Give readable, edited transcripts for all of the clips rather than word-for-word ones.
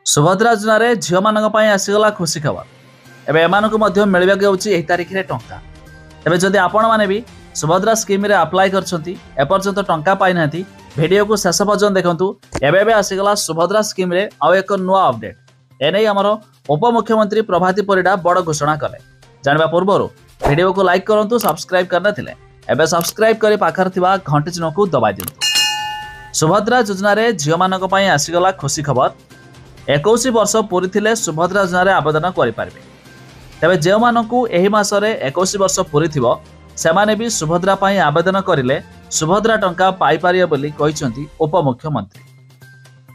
सुभद्रा योजन झील मान आसीगला खुशी खबर एवं एम मिलवा जाऊँगी तारीख में टंका तेज जदि आपण मैंने भी सुभद्रा स्कीम अप्लाई करपर्यंत टंका पाई ना वीडियो को शेष पर्यटन देखूँ एवं आसीगला सुभद्रा स्कीम आउ एक नुआ अपडेट एने आमर उपमुख्यमंत्री प्रभाती परिडा बड़ घोषणा कले जानवा पूर्व वीडियो को लाइक करूँ सब्सक्राइब करते एवं सब्सक्राइब कर पाखर घंटी चिन्ह को दबाई दिंतु। सुभद्रा योजन झील मान आसीगला खुशी खबर 21 वर्ष पूरी थिले सुभद्रा योजन आवेदन करें तेज जो मानू यही मासरे 21 वर्ष पूरी थी सेमाने भी सुभद्रा पाई आवेदन करें सुभद्रा टंका पाइपर बोली उपमुख्यमंत्री।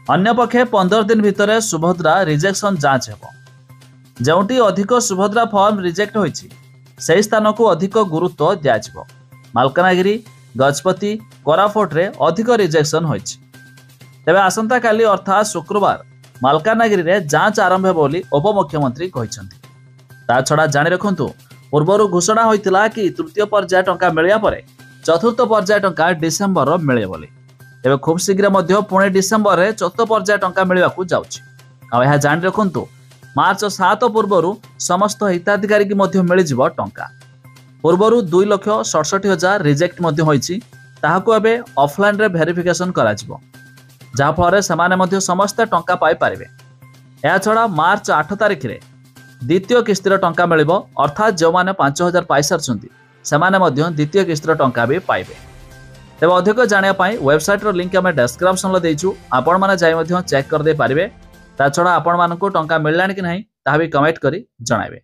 अन्यपक्षे 15 दिन भितर सुभद्रा रिजेक्शन जांच हो जोटी अधिक सुभद्रा फॉर्म रिजेक्ट होती से स्थान को अधिक गुरुत्व दिज्व मालकानगिरी गजपति कोरापुट रे अधिक रिजेक्शन होती तेज आसंता काली अर्थात शुक्रवार मालकानगिरी रे जांच आरंभ बोली उपमुख्यमंत्री कहते। ता छड़ा जानी रखु पूर्वर घोषणा होता कि तृतीय पर्याय टंका मिलिया परे चतुर्थ पर्याय टंका डिसेम्बर मिले बोली तेज खूब शीघ्र पुणे डिसेम्बर रे चतुर्थ पर्याय टंका मिलवाक जाऊँगी। जानी रखु मार्च 7 पूर्व समस्त हिताधिकारी की मिल टंका पूर्वर 2,67,000 रिजेक्ट होती ऑफलाइन रे वेरिफिकेशन करा जहाँफल से समस्त टंका पाइपर। यह छड़ा मार्च 8 तारिख में द्वितीय किस्तिर टंका मिल अर्थात जो मैंने 5,000 पाई सारी से द्वितीय किस्तिर टंका भी पाइबे। तेज अधिक जानापी वेबसाइट लिंक आम डेस्क्रिप्शन देचु आपण मैंने जाई चेक करदे पारे। ता छड़ा आपण मानक टंका मिललानी कि नहीं ताहा भी कमेंट करी जणाइबे।